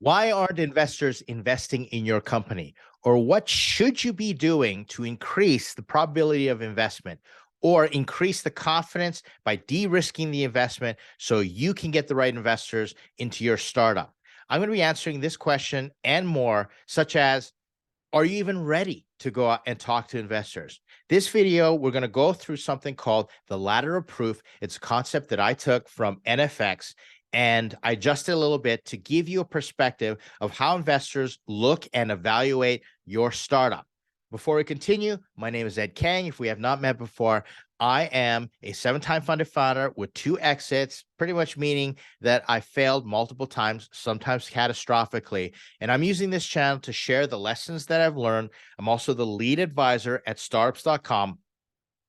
Why aren't investors investing in your company? Or what should you be doing to increase the probability of investment or increase the confidence by de-risking the investment so you can get the right investors into your startup? I'm going to be answering this question and more, such as, are you even ready to go out and talk to investors? This video, we're going to go through something called the ladder of proof. It's a concept that I took from NFX and I adjusted a little bit to give you a perspective of how investors look and evaluate your startup. Before we continue, my name is Ed Kang. If we have not met before, I am a 7-time funded founder with 2 exits, pretty much meaning that I failed multiple times, sometimes catastrophically. And I'm using this channel to share the lessons that I've learned. I'm also the lead advisor at startups.com,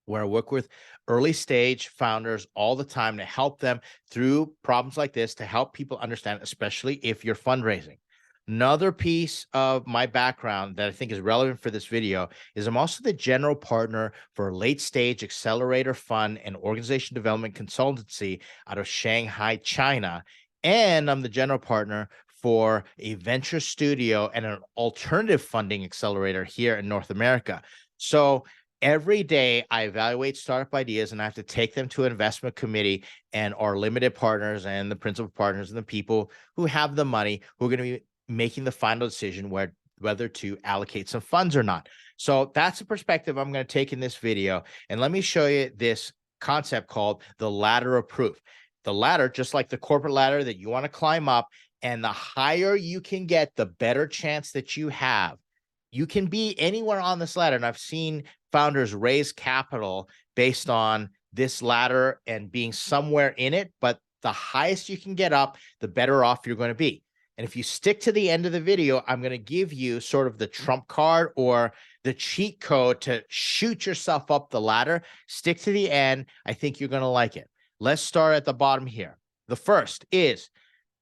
where I work with early stage founders all the time to help them through problems like this, to help people understand, especially if you're fundraising. Another piece of my background that I think is relevant for this video is I'm also the general partner for a late stage accelerator fund and organization development consultancy out of Shanghai, China. And I'm the general partner for a venture studio and an alternative funding accelerator here in North America. So every day I evaluate startup ideas and I have to take them to an investment committee and our limited partners and the principal partners and the people who have the money who are going to be making the final decision whether to allocate some funds or not. So that's the perspective I'm going to take in this video. And let me show you this concept called the ladder of proof. The ladder, just like the corporate ladder that you want to climb up, and the higher you can get, the better chance that you have. You can be anywhere on this ladder. And I've seen founders raise capital based on this ladder and being somewhere in it, but the highest you can get up, the better off you're going to be. And if you stick to the end of the video, I'm going to give you sort of the trump card or the cheat code to shoot yourself up the ladder. Stick to the end. I think you're going to like it. Let's start at the bottom here. The first is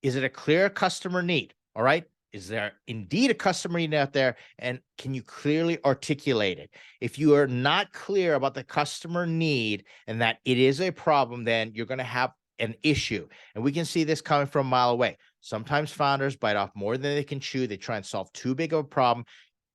it a clear customer need? All right. Is there indeed a customer need out there? And can you clearly articulate it? If you are not clear about the customer need and that it is a problem, then you're going to have an issue. And we can see this coming from a mile away. Sometimes founders bite off more than they can chew. They try and solve too big of a problem.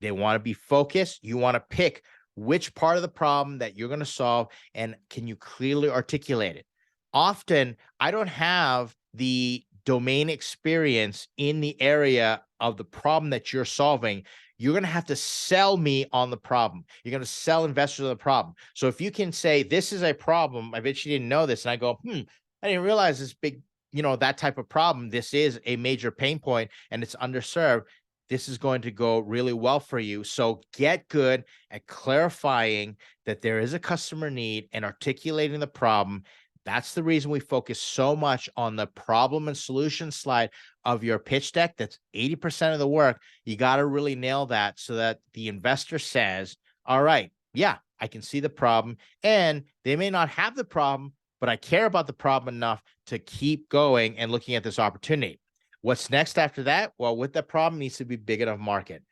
They want to be focused. You want to pick which part of the problem that you're going to solve, and can you clearly articulate it? Often, I don't have the domain experience in the area of the problem that you're solving. You're going to have to sell me on the problem. You're going to sell investors on the problem. So if you can say, this is a problem, I bet you didn't know this. And I go, I didn't realize this big, that type of problem. This is a major pain point and it's underserved. This is going to go really well for you. So get good at clarifying that there is a customer need and articulating the problem. That's the reason we focus so much on the problem and solution slide of your pitch deck. That's 80% of the work. You got to really nail that so that the investor says, all right, yeah, I can see the problem. And they may not have the problem, but I care about the problem enough to keep going and looking at this opportunity. What's next after that? Well, with the problem needs to be big enough market.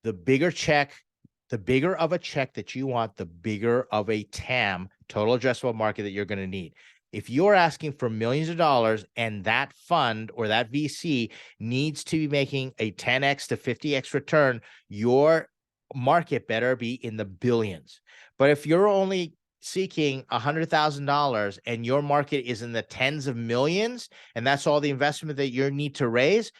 The bigger of a check that you want, the bigger of a TAM, total addressable market, that you're going to need. If you're asking for millions of dollars and that fund or that VC needs to be making a 10x to 50x return, your market better be in the billions. But if you're only seeking $100,000 and your market is in the tens of millions, and that's all the investment that you need to raise,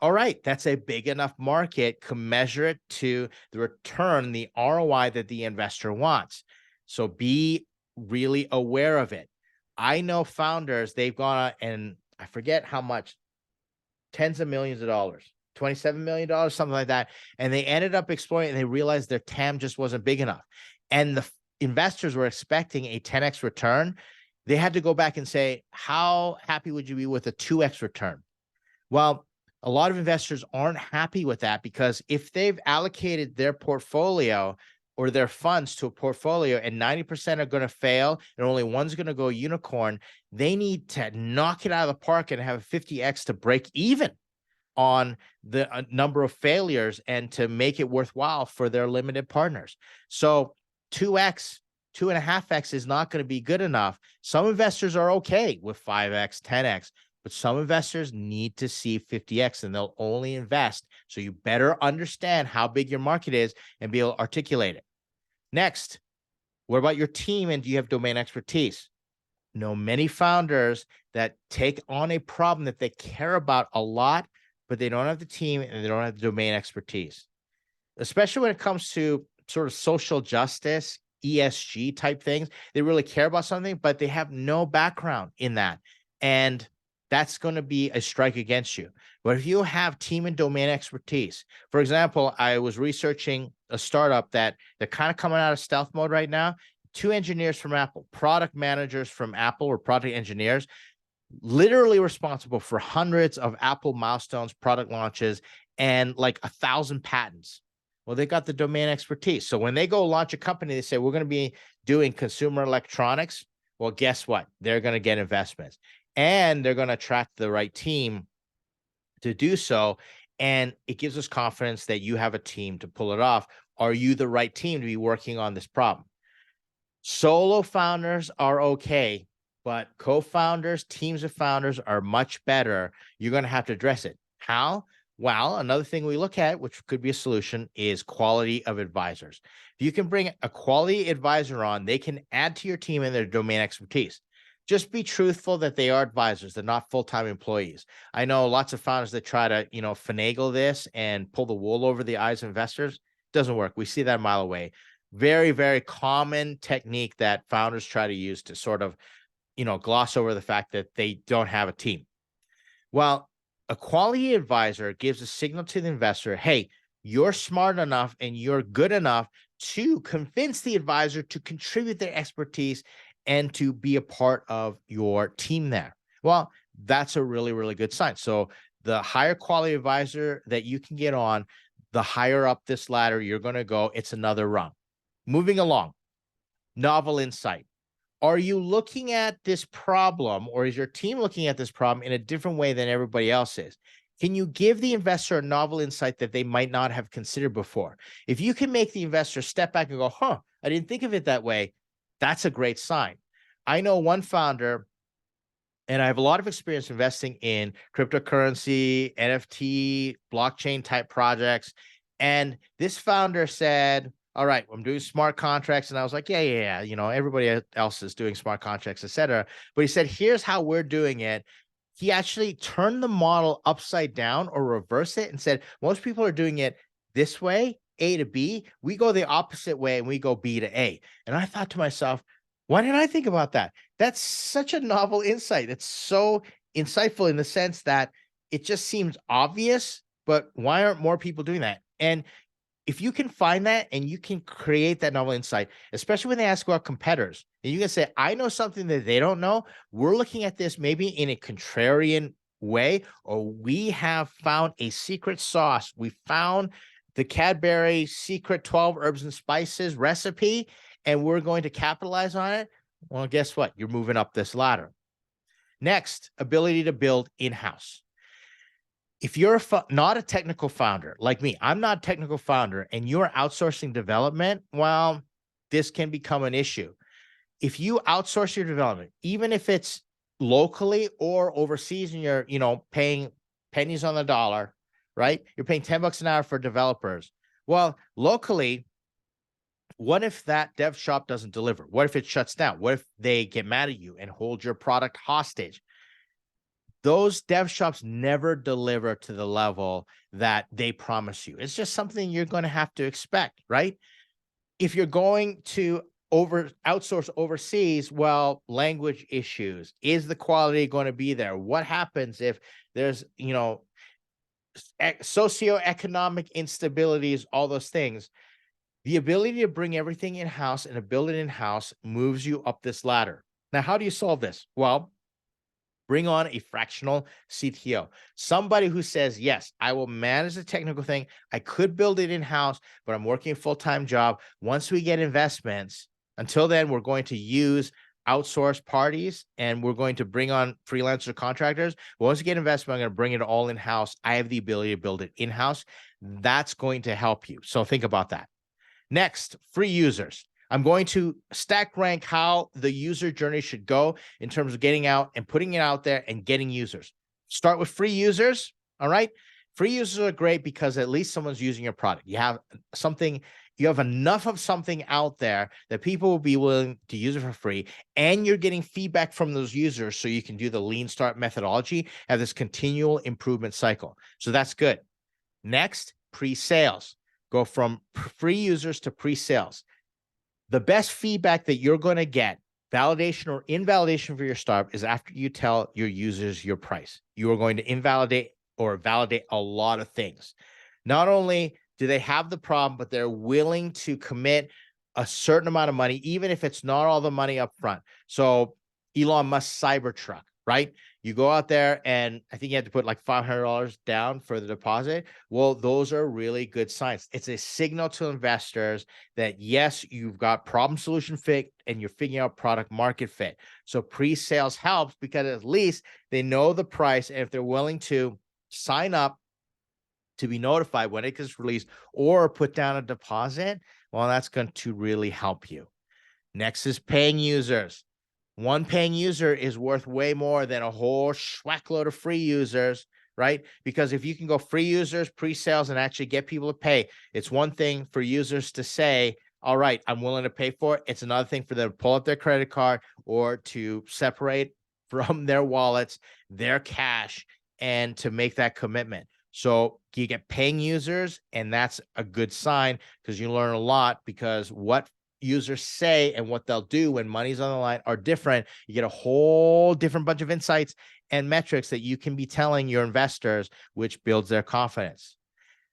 all right, that's a big enough market. Commensurate to the return, the ROI that the investor wants. So be really aware of it. I know founders, they've gone out and I forget how much, tens of millions of dollars, $27 million, something like that. And they ended up exploring and they realized their TAM just wasn't big enough. And the investors were expecting a 10x return. They had to go back and say, how happy would you be with a 2x return? Well, a lot of investors aren't happy with that, because if they've allocated their portfolio or their funds to a portfolio and 90% are going to fail and only one's going to go unicorn, they need to knock it out of the park and have a 50x to break even on the number of failures and to make it worthwhile for their limited partners. So 2x, 2.5x is not going to be good enough. Some investors are okay with 5x, 10x, but but some investors need to see 50x and they'll only invest. So you better understand how big your market is and be able to articulate it. Next, what about your team and do you have domain expertise? Know many founders that take on a problem that they care about a lot, but they don't have the team and they don't have the domain expertise, especially when it comes to sort of social justice, ESG type things. They really care about something, but they have no background in that. And that's going to be a strike against you. But if you have team and domain expertise, for example, I was researching a startup that they're kind of coming out of stealth mode right now. 2 engineers from Apple, product managers from Apple or product engineers, literally responsible for hundreds of Apple milestones, product launches, and like 1,000 patents. Well, they got the domain expertise. So when they go launch a company, they say, we're going to be doing consumer electronics. Well, guess what? They're going to get investments and they're going to attract the right team to do so. And it gives us confidence that you have a team to pull it off. Are you the right team to be working on this problem? Solo founders are okay, but co-founders, teams of founders are much better. You're going to have to address it. How? Well, another thing we look at, which could be a solution, is quality of advisors. If you can bring a quality advisor on, they can add to your team and their domain expertise. Just be truthful that they are advisors. They're not full-time employees. I know lots of founders that try to, finagle this and pull the wool over the eyes of investors. It doesn't work. We see that a mile away. Very, very common technique that founders try to use to sort of, gloss over the fact that they don't have a team. Well, a quality advisor gives a signal to the investor, hey, you're smart enough and you're good enough to convince the advisor to contribute their expertise and to be a part of your team there. Well, that's a really, really good sign. So the higher quality advisor that you can get on, the higher up this ladder you're going to go. It's another rung. Moving along, novel insight. Are you looking at this problem or is your team looking at this problem in a different way than everybody else is? Can you give the investor a novel insight that they might not have considered before? If you can make the investor step back and go, I didn't think of it that way, that's a great sign. I know one founder, and I have a lot of experience investing in cryptocurrency, NFT, blockchain type projects. And this founder said, all right, I'm doing smart contracts. And I was like, yeah. Everybody else is doing smart contracts, et cetera. But he said, here's how we're doing it. He actually turned the model upside down or reverse it and said, most people are doing it this way, A to B. We go the opposite way and we go B to A. And I thought to myself, why didn't I think about that? That's such a novel insight. It's so insightful in the sense that it just seems obvious, but why aren't more people doing that? And if you can find that and you can create that novel insight, especially when they ask about competitors, and you can say, I know something that they don't know. We're looking at this maybe in a contrarian way, or we have found a secret sauce. We found the Cadbury secret 12 herbs and spices recipe, and we're going to capitalize on it. Well, guess what? You're moving up this ladder. Next, ability to build in-house. If you're not a technical founder like me, I'm not a technical founder, and you're outsourcing development, well, this can become an issue. If you outsource your development, even if it's locally or overseas and you're, paying pennies on the dollar, right? You're paying $10 an hour for developers. Well, locally, what if that dev shop doesn't deliver? What if it shuts down? What if they get mad at you and hold your product hostage? Those dev shops never deliver to the level that they promise you. It's just something you're going to have to expect, right? If you're going to outsource overseas, well, language issues. Is the quality going to be there? What happens if there's, socioeconomic instabilities, all those things? The ability to bring everything in-house and to build it in-house moves you up this ladder. Now, how do you solve this? Well, bring on a fractional CTO, somebody who says, yes, I will manage the technical thing. I could build it in-house, but I'm working a full-time job. Once we get investments, until then, we're going to use outsourced parties and we're going to bring on freelancer contractors. Once we get investment, I'm going to bring it all in-house. I have the ability to build it in-house. That's going to help you. So think about that. Next, free users. I'm going to stack rank how the user journey should go in terms of getting out and putting it out there and getting users. Start with free users. All right. Free users are great because at least someone's using your product. You have something, you have enough of something out there that people will be willing to use it for free. And you're getting feedback from those users so you can do the lean start methodology, have this continual improvement cycle. So that's good. Next, pre-sales. Go from free users to pre-sales. The best feedback that you're going to get, validation or invalidation for your startup, is after you tell your users your price. You are going to invalidate or validate a lot of things. Not only do they have the problem, but they're willing to commit a certain amount of money, even if it's not all the money up front. So Elon Musk's Cybertruck, right? You go out there and I think you had to put like $500 down for the deposit. Well, those are really good signs. It's a signal to investors that yes, you've got problem solution fit and you're figuring out product market fit. So pre-sales helps because at least they know the price. And if they're willing to sign up to be notified when it gets released or put down a deposit, well, that's going to really help you. Next is paying users. One paying user is worth way more than a whole schwackload of free users, right? Because if you can go free users, pre-sales, and actually get people to pay, it's one thing for users to say, all right, I'm willing to pay for it. It's another thing for them to pull up their credit card or to separate from their wallets, their cash, and to make that commitment. So you get paying users, and that's a good sign because you learn a lot, because what users say and what they'll do when money's on the line are different. You get a whole different bunch of insights and metrics that you can be telling your investors, which builds their confidence.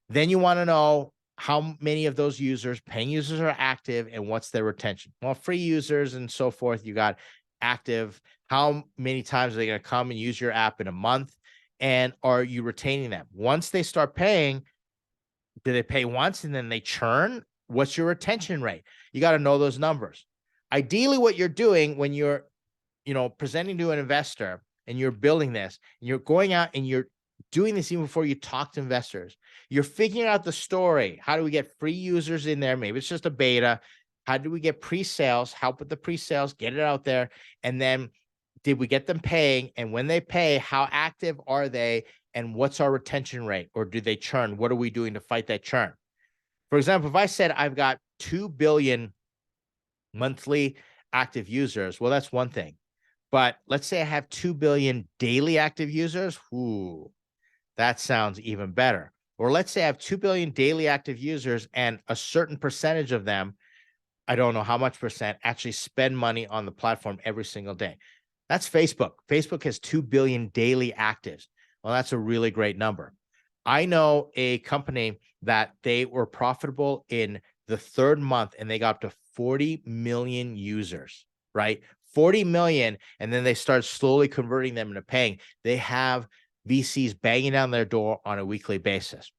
Then you want to know how many of those users, paying users, are active and what's their retention. Well, free users and so forth, you got active. How many times are they going to come and use your app in a month? And are you retaining them? Once they start paying, do they pay once and then they churn? What's your retention rate? You got to know those numbers. Ideally, what you're doing when you're, presenting to an investor and you're building this, and you're going out and you're doing this even before you talk to investors, you're figuring out the story. How do we get free users in there? Maybe it's just a beta. How do we get pre-sales? Help with the pre-sales, get it out there. And then did we get them paying? And when they pay, how active are they? And what's our retention rate? Or do they churn? What are we doing to fight that churn? For example, if I said I've got 2 billion monthly active users, well, that's one thing. But let's say I have 2 billion daily active users. Ooh, that sounds even better. Or let's say I have 2 billion daily active users and a certain percentage of them, I don't know how much percent, actually spend money on the platform every single day. That's Facebook. Facebook has 2 billion daily actives. Well, that's a really great number. I know a company that they were profitable in the third month and they got up to 40 million users, right? 40 million. And then they start slowly converting them into paying. They have VCs banging down their door on a weekly basis.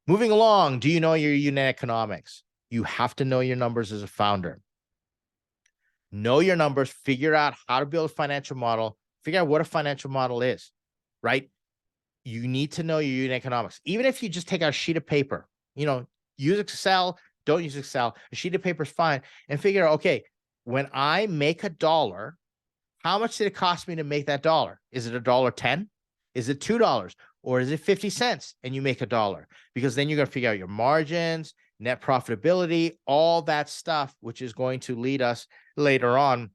Moving along, do you know your unit economics? You have to know your numbers as a founder. Know your numbers, figure out how to build a financial model, figure out what a financial model is, right? You need to know your unit economics. Even if you just take out a sheet of paper, use Excel, don't use Excel. A sheet of paper is fine. And figure out, okay, when I make $1, how much did it cost me to make that dollar? Is it $1.10? Is it $2? Or is it 50 cents and you make $1? Because then you're going to figure out your margins, net profitability, all that stuff, which is going to lead us later on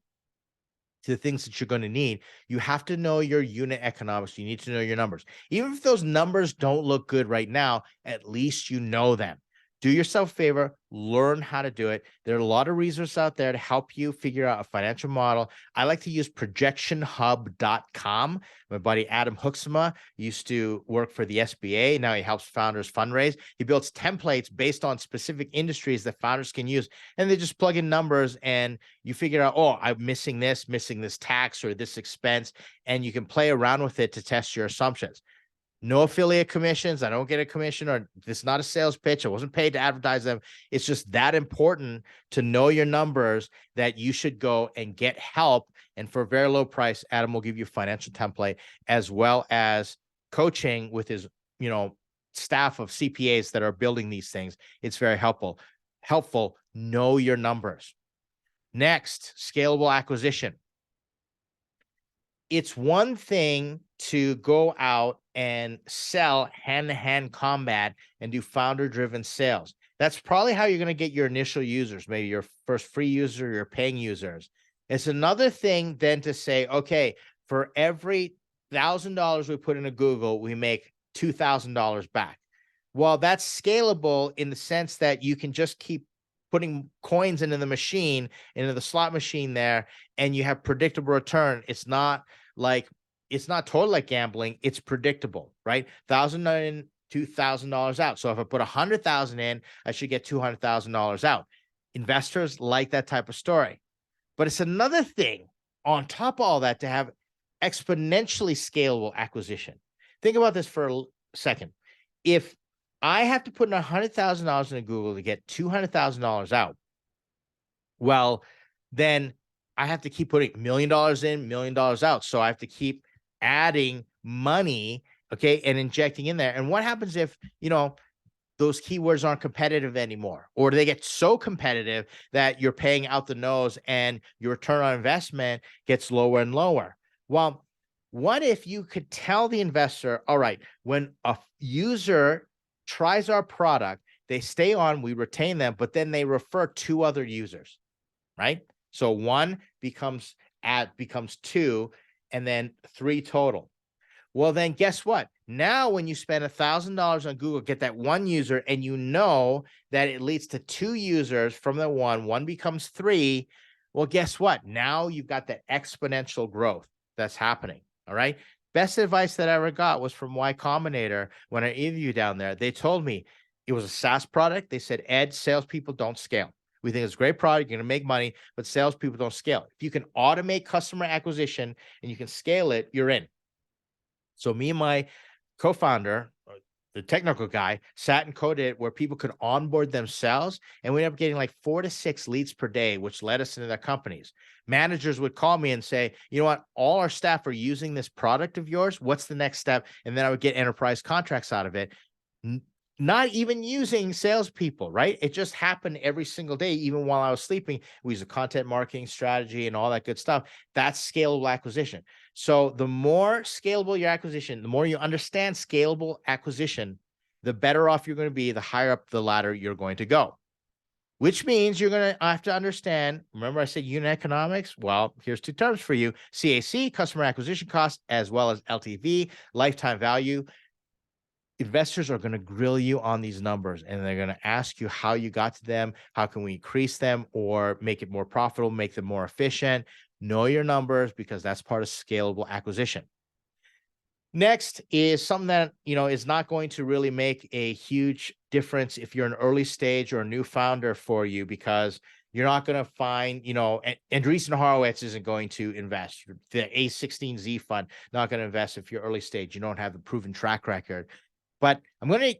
to the things that you're going to need. You have to know your unit economics. You need to know your numbers. Even if those numbers don't look good right now, at least you know them. Do yourself a favor, learn how to do it. There are a lot of resources out there to help you figure out a financial model. I like to use projectionhub.com. My buddy Adam Huxma used to work for the SBA. Now he helps founders fundraise. He builds templates based on specific industries that founders can use. And they just plug in numbers and you figure out, oh, I'm missing this tax or this expense. And you can play around with it to test your assumptions. No affiliate commissions. I don't get a commission, or it's not a sales pitch. I wasn't paid to advertise them. It's just that important to know your numbers that you should go and get help. And for a very low price, Adam will give you a financial template as well as coaching with his, staff of CPAs that are building these things. It's very helpful. Know your numbers. Next, scalable acquisition. it's one thing to go out and sell hand-to-hand combat and do founder-driven sales. That's probably how you're going to get your initial users, maybe your first free user, your paying users. It's another thing then to say, okay, for every $1,000 we put into Google, we make $2,000 back. Well, that's scalable in the sense that you can just keep putting coins into the machine, into the slot machine there, and you have predictable return. It's not totally like gambling. It's predictable, right? $1,000 in, $2,000 out. So if I put 100,000 in, I should get $200,000 out. Investors like that type of story. But it's another thing on top of all that to have exponentially scalable acquisition. Think about this for a second. If I have to put in $100,000 into Google to get $200,000 out, well, then I have to keep putting $1 million in, $1 million out. So I have to keep adding money, okay, and injecting in there. And what happens if, those keywords aren't competitive anymore, or they get so competitive that you're paying out the nose and your return on investment gets lower and lower? Well, what if you could tell the investor, all right, when a user tries our product, they stay on, we retain them, but then they refer 2 other users, right? So 1 becomes 2, and then 3 total. Well, then guess what? Now, when you spend $1,000 on Google, get that 1 user, and you know that it leads to 2 users from the 1 becomes 3. Well, guess what? Now you've got that exponential growth that's happening. All right. Best advice that I ever got was from Y Combinator when I interviewed down there. They told me it was a SaaS product. They said, Ed, salespeople don't scale. We think it's a great product. You're going to make money, but salespeople don't scale. If you can automate customer acquisition and you can scale it, you're in. So me and my co-founder, the technical guy, sat and coded it where people could onboard themselves, and we ended up getting like 4 to 6 leads per day, which led us into their companies. Managers would call me and say, you know what, all our staff are using this product of yours. What's the next step? And then I would get enterprise contracts out of it. Not even using salespeople, right? It just happened every single day, even while I was sleeping. We use a content marketing strategy and all that good stuff. That's scalable acquisition. So the more scalable your acquisition, the more you understand scalable acquisition, the better off you're going to be, the higher up the ladder you're going to go. Which means you're going to have to understand, remember I said unit economics? Well, here's 2 terms for you: CAC, customer acquisition cost, as well as LTV, lifetime value. Investors are going to grill you on these numbers, and they're going to ask you how you got to them, how can we increase them or make it more profitable, make them more efficient. Know your numbers, because that's part of scalable acquisition. Next is something that, is not going to really make a huge difference if you're an early stage or a new founder for you, because you're not going to find, Andreessen Horowitz isn't going to invest. The A16Z fund, not going to invest if you're early stage. You don't have the proven track record. But I'm going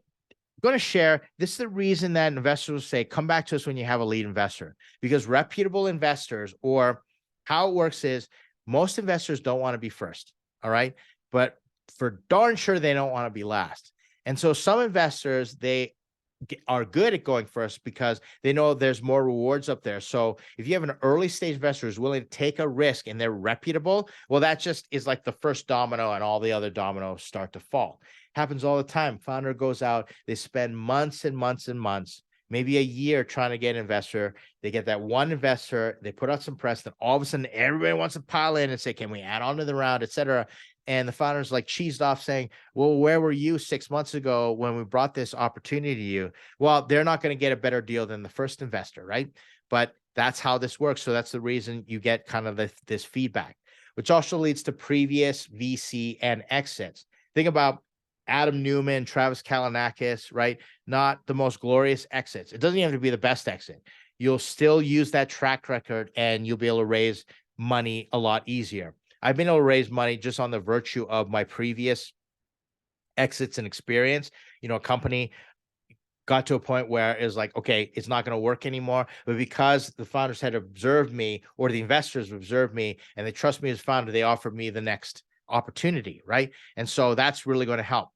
to share, this is the reason that investors will say, come back to us when you have a lead investor, because reputable investors, or how it works is most investors don't want to be first. All right. But for darn sure, they don't want to be last. And so some investors, they are good at going first because they know there's more rewards up there. So if you have an early stage investor who's willing to take a risk and they're reputable, well, that just is like the first domino, and all the other dominoes start to fall. Happens all the time. Founder goes out, they spend months and months and months, maybe a year, trying to get an investor. They get that 1 investor, they put out some press, then all of a sudden everybody wants to pile in and say, can we add on to the round, et cetera. And the founder's like cheesed off saying, well, where were you 6 months ago when we brought this opportunity to you? Well, they're not going to get a better deal than the first investor, right? But that's how this works. So that's the reason you get kind of this feedback, which also leads to previous VC and exits. Think about Adam Newman, Travis Kalanickis, right? Not the most glorious exits. It doesn't even have to be the best exit. You'll still use that track record, and you'll be able to raise money a lot easier. I've been able to raise money just on the virtue of my previous exits and experience. A company got to a point where it was like, okay, it's not going to work anymore. But because the founders had observed me, or the investors observed me, and they trust me as founder, they offered me the next opportunity, right? And so that's really going to help.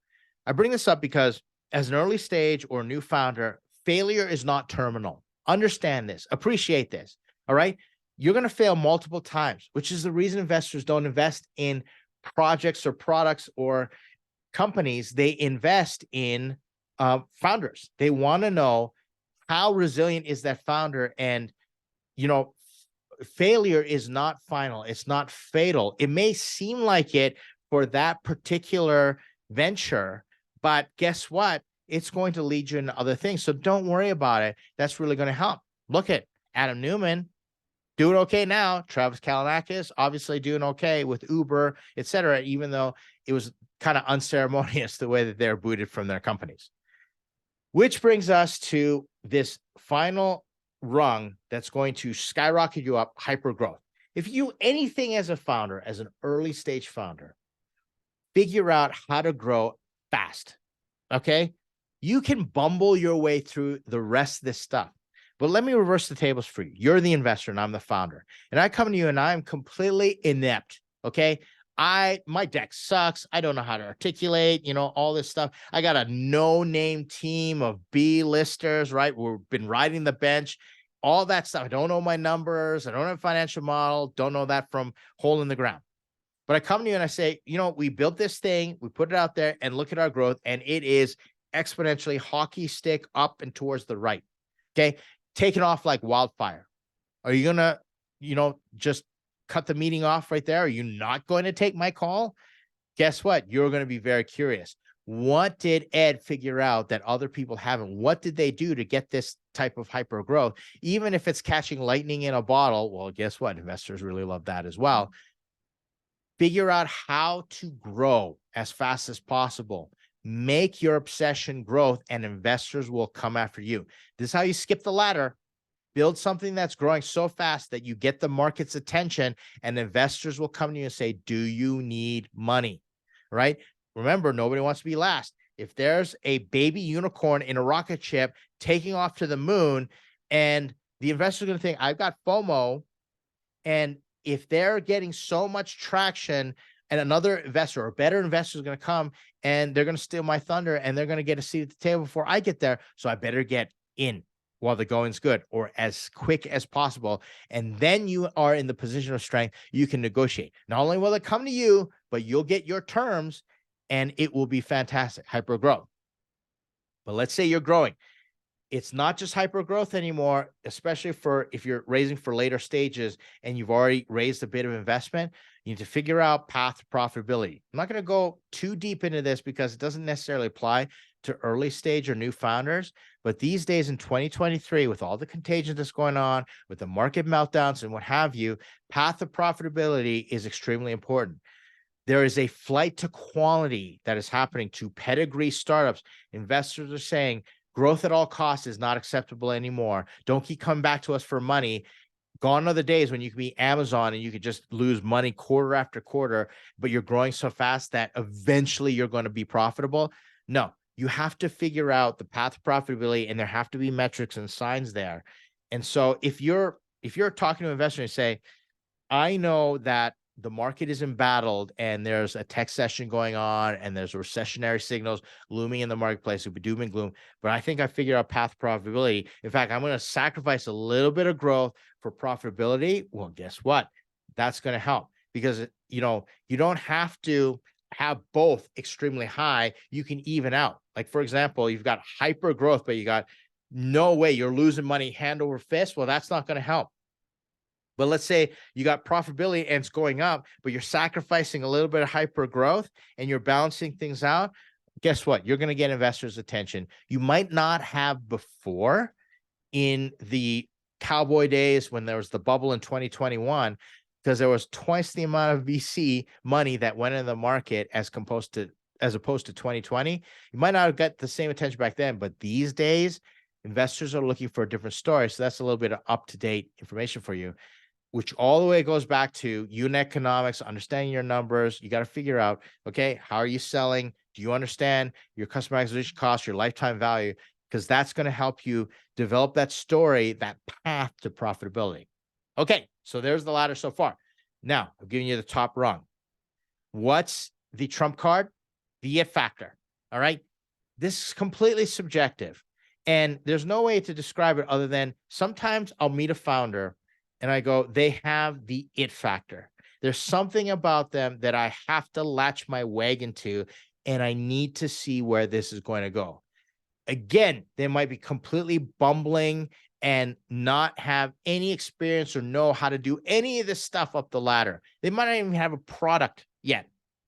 I bring this up because as an early stage or new founder, failure is not terminal. Understand this, appreciate this. All right. you're going to fail multiple times, which is the reason investors don't invest in projects or products or companies. They invest in founders. They want to know how resilient is that founder. And, failure is not final. It's not fatal. It may seem like it for that particular venture, but guess what? It's going to lead you into other things. So don't worry about it. That's really going to help. Look at Adam Neumann doing okay now. Travis Kalanickis obviously doing okay with Uber, et cetera, even though it was kind of unceremonious the way that they're booted from their companies. Which brings us to this final rung that's going to skyrocket you up, hyper growth. If you anything as a founder, as an early stage founder, figure out how to grow fast, okay? You can bumble your way through the rest of this stuff. But let me reverse the tables for you. You're the investor and I'm the founder. And I come to you and I'm completely inept, okay? My deck sucks. I don't know how to articulate, all this stuff. I got a no-name team of B-listers, right? We've been riding the bench, all that stuff. I don't know my numbers. I don't have a financial model. Don't know that from hole in the ground. But I come to you and I say, we built this thing, we put it out there, and look at our growth, and it is exponentially hockey stick up and towards the right, okay? Taking off like wildfire. Are you going to, just cut the meeting off right there? Are you not going to take my call? Guess what? You're going to be very curious. What did Ed figure out that other people haven't? What did they do to get this type of hyper growth? Even if it's catching lightning in a bottle, well, guess what? Investors really love that as well. Figure out how to grow as fast as possible. Make your obsession growth, and investors will come after you. This is how you skip the ladder. Build something that's growing so fast that you get the market's attention, and investors will come to you and say, do you need money? Right? Remember, nobody wants to be last. If there's a baby unicorn in a rocket ship taking off to the moon, and the investor is going to think, I've got FOMO, and if they're getting so much traction, and another investor or better investor is going to come and they're going to steal my thunder and they're going to get a seat at the table before I get there, so I better get in while the going's good or as quick as possible. And then you are in the position of strength. You can negotiate. Not only will it come to you, but you'll get your terms and it will be fantastic. Hyper growth. But let's say you're growing. It's not just hyper growth anymore, especially if you're raising for later stages and you've already raised a bit of investment. You need to figure out path to profitability. I'm not going to go too deep into this because it doesn't necessarily apply to early stage or new founders. But these days in 2023, with all the contagion that's going on, with the market meltdowns and what have you, path to profitability is extremely important. There is a flight to quality that is happening to pedigree startups. Investors are saying growth at all costs is not acceptable anymore. Don't keep coming back to us for money. Gone are the days when you can be Amazon and you could just lose money quarter after quarter, but you're growing so fast that eventually you're going to be profitable. No, you have to figure out the path to profitability, and there have to be metrics and signs there. And so if you're talking to an investor and say, I know that the market is embattled and there's a tech session going on and there's recessionary signals looming in the marketplace, it would be doom and gloom, but I think I figured out path to profitability. In fact, I'm going to sacrifice a little bit of growth for profitability. Well, guess what? That's going to help because, you don't have to have both extremely high. You can even out. Like, for example, you've got hyper growth, but you got no way you're losing money hand over fist. Well, that's not going to help. But let's say you got profitability and it's going up, but you're sacrificing a little bit of hyper growth and you're balancing things out. Guess what? You're going to get investors' attention. You might not have before in the cowboy days when there was the bubble in 2021, because there was twice the amount of VC money that went in the market as opposed to 2020. You might not have got the same attention back then, but these days, investors are looking for a different story. So that's a little bit of up-to-date information for you, which all the way goes back to unit economics, understanding your numbers. You got to figure out, okay, how are you selling? Do you understand your customer acquisition cost, your lifetime value? Because that's going to help you develop that story, that path to profitability. Okay, so there's the ladder so far. Now, I'm giving you the top rung. What's the trump card? The it factor, all right? This is completely subjective, and there's no way to describe it other than sometimes I'll meet a founder And I go, they have the it factor. There's something about them that I have to latch my wagon to, and I need to see where this is going to go. Again, they might be completely bumbling and not have any experience or know how to do any of this stuff up the ladder. They might not even have a product yet,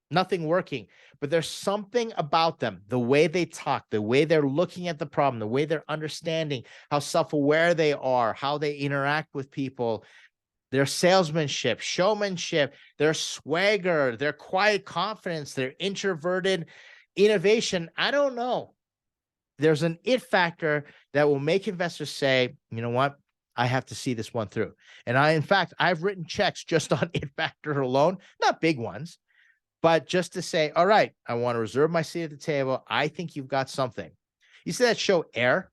nothing working, but there's something about them, the way they talk, the way they're looking at the problem, the way they're understanding, how self-aware they are, how they interact with people, their salesmanship, showmanship, their swagger, their quiet confidence, their introverted innovation. I don't know. There's an it factor that will make investors say, you know what? I have to see this one through. And in fact, I've written checks just on it factor alone, not big ones, but just to say, all right, I want to reserve my seat at the table. I think you've got something. You see that show Air,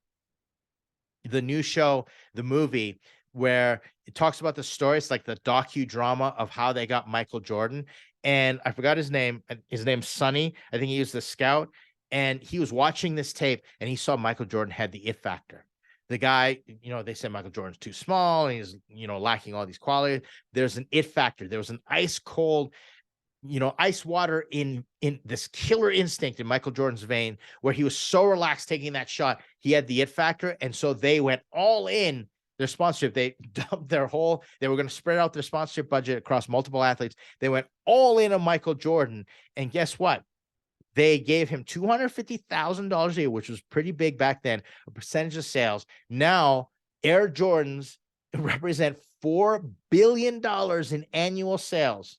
the new show, the movie, where it talks about the story. It's like the docudrama of how they got Michael Jordan. And I forgot his name. His name's Sonny. I think he was the scout. And he was watching this tape and he saw Michael Jordan had the it factor. The guy, they said Michael Jordan's too small and he's, lacking all these qualities. There's an it factor. There was an ice cold, ice water in this killer instinct in Michael Jordan's vein, where he was so relaxed taking that shot. He had the it factor. And so they went all in their sponsorship. They dumped they were going to spread out their sponsorship budget across multiple athletes. They went all in on Michael Jordan. And guess what? They gave him $250,000 a year, which was pretty big back then, a percentage of sales. Now, Air Jordans represent $4 billion in annual sales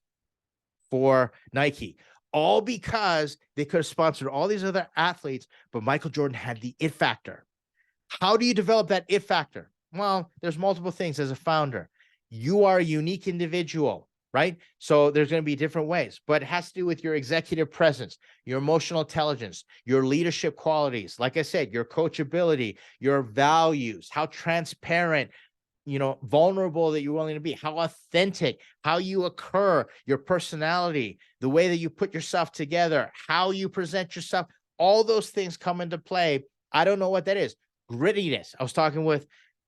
for Nike, all because they could have sponsored all these other athletes, but Michael Jordan had the it factor. How do you develop that it factor? Well, there's multiple things as a founder. You are a unique individual, right? So there's going to be different ways, but it has to do with your executive presence, your emotional intelligence, your leadership qualities. Like I said, your coachability, your values, how transparent, vulnerable that you're willing to be, how authentic, how you occur, your personality, the way that you put yourself together, how you present yourself. All those things come into play. I don't know what that is. Grittiness. I was talking with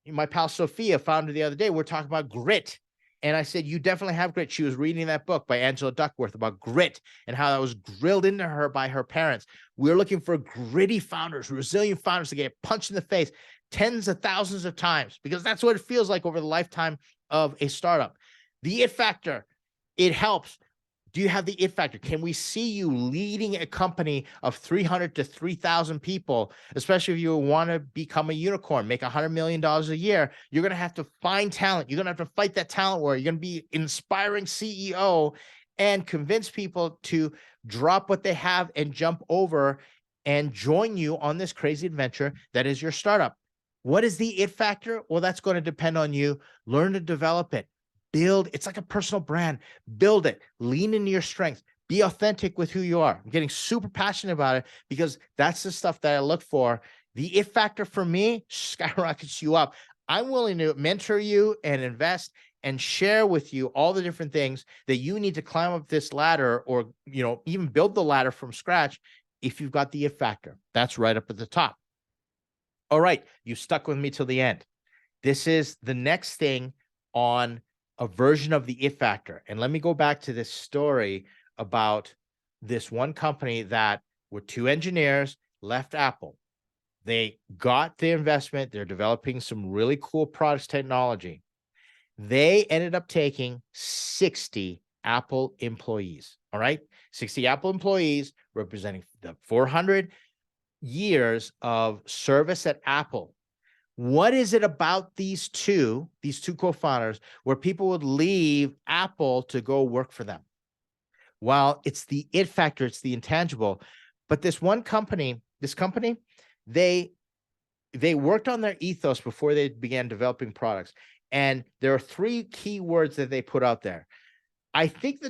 my pal Sophia, founder, the other day. We're talking about grit. And I said, you definitely have grit. She was reading that book by Angela Duckworth about grit and how that was drilled into her by her parents. We're looking for gritty founders, resilient founders to get punched in the face tens of thousands of times, because that's what it feels like over the lifetime of a startup. The it factor, it helps. Do you have the it factor? Can we see you leading a company of 300 to 3,000 people, especially if you want to become a unicorn, make $100 million a year? You're going to have to find talent. You're going to have to fight that talent war. You're going to be inspiring CEO and convince people to drop what they have and jump over and join you on this crazy adventure that is your startup. What is the it factor? Well, that's going to depend on you. Learn to develop it. Build. It's like a personal brand. Build it. Lean into your strengths. Be authentic with who you are. I'm getting super passionate about it because that's the stuff that I look for. The it factor for me skyrockets you up. I'm willing to mentor you and invest and share with you all the different things that you need to climb up this ladder, or, even build the ladder from scratch if you've got the it factor. That's right up at the top. All right. You stuck with me till the end. This is the next thing on a version of the it factor. And let me go back to this story about this one company that were two engineers left Apple. They got the investment. They're developing some really cool products technology. They ended up taking 60 Apple employees. All right. 60 Apple employees representing the 400 years of service at Apple. What is it about these two co-founders where people would leave Apple to go work for them? Well, it's the it factor, it's the intangible. But this company, they worked on their ethos before they began developing products. And there are three key words that they put out there. I think the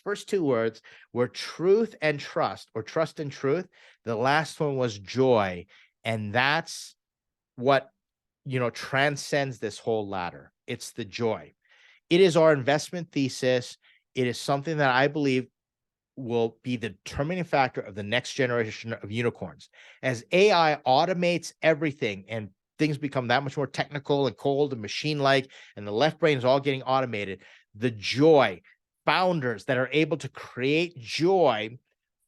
first two words were truth and trust, or trust and truth. The last one was joy. And that's what, transcends this whole ladder. It's the joy. It is our investment thesis. It is something that I believe will be the determining factor of the next generation of unicorns. As AI automates everything and things become that much more technical and cold and machine-like, and the left brain is all getting automated. The joy, founders that are able to create joy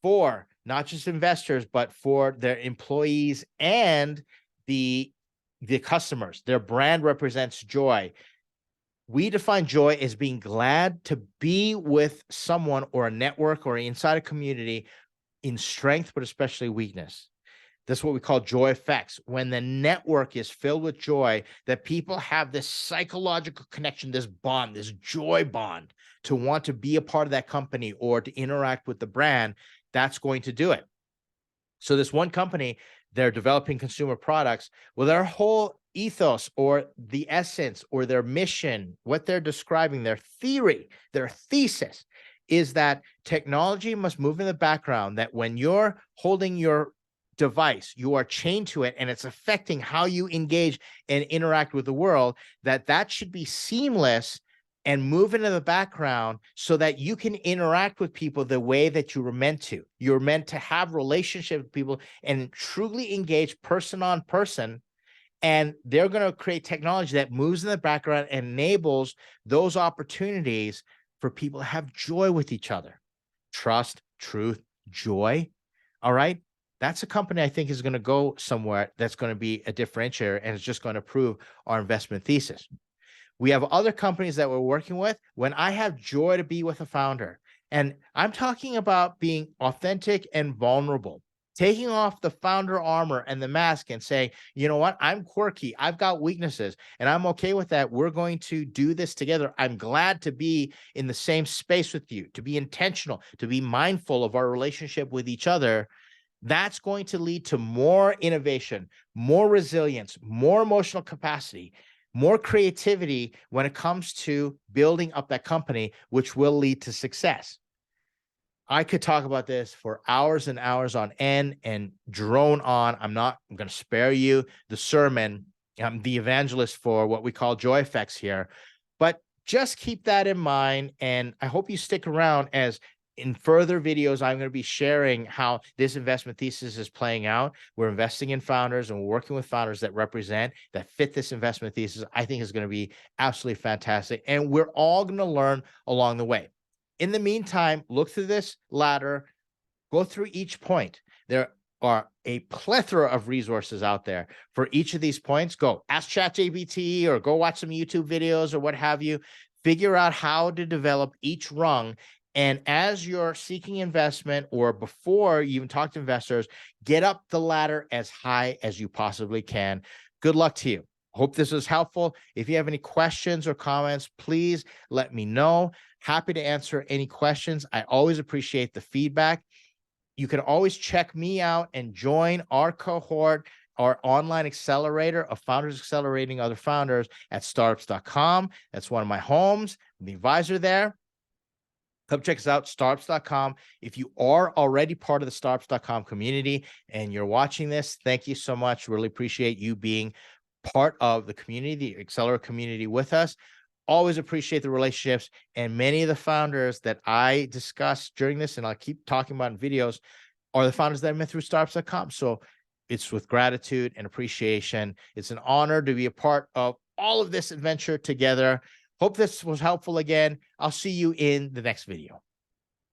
for not just investors, but for their employees and the customers. Their brand represents joy. We define joy as being glad to be with someone or a network or inside a community in strength, but especially weakness. That's what we call joy effects. When the network is filled with joy, that people have this psychological connection, this bond, this joy bond to want to be a part of that company or to interact with the brand, that's going to do it. So this one company, they're developing consumer products. Well, their whole ethos or the essence or their mission, what they're describing, their theory, their thesis is that technology must move in the background, that when you're holding your device, you are chained to it and it's affecting how you engage and interact with the world, that should be seamless and move into the background so that you can interact with people the way that you were meant to. You're meant to have relationships with people and truly engage person on person. And they're going to create technology that moves in the background and enables those opportunities for people to have joy with each other. Trust, truth, joy. All right. That's a company I think is going to go somewhere that's going to be a differentiator, and it's just going to prove our investment thesis. We have other companies that we're working with. When I have joy to be with a founder, and I'm talking about being authentic and vulnerable, taking off the founder armor and the mask and saying, you know what, I'm quirky, I've got weaknesses, and I'm okay with that. We're going to do this together. I'm glad to be in the same space with you, to be intentional, to be mindful of our relationship with each other. That's going to lead to more innovation, more resilience, more emotional capacity, more creativity when it comes to building up that company, which will lead to success. I could talk about this for hours and hours on end and drone on. I'm going to spare you the sermon. I'm the evangelist for what we call joy effects here, but just keep that in mind. And I hope you stick around, as in further videos, I'm going to be sharing how this investment thesis is playing out. We're investing in founders and we're working with founders that fit this investment thesis. I think is going to be absolutely fantastic. And we're all going to learn along the way. In the meantime, look through this ladder, go through each point. There are a plethora of resources out there for each of these points. Go ask ChatGPT or go watch some YouTube videos or what have you. Figure out how to develop each rung. And as you're seeking investment or before you even talk to investors, get up the ladder as high as you possibly can. Good luck to you. Hope this was helpful. If you have any questions or comments, please let me know. Happy to answer any questions. I always appreciate the feedback. You can always check me out and join our cohort, our online accelerator of founders accelerating other founders at startups.com. That's one of my homes. I'm the advisor there. Come check us out, startups.com. If you are already part of the startups.com community and you're watching this, thank you so much. Really appreciate you being part of the community, the Accelerator community with us. Always appreciate the relationships. And many of the founders that I discussed during this, and I'll keep talking about in videos, are the founders that I met through startups.com. So it's with gratitude and appreciation. It's an honor to be a part of all of this adventure together. Hope this was helpful again. I'll see you in the next video.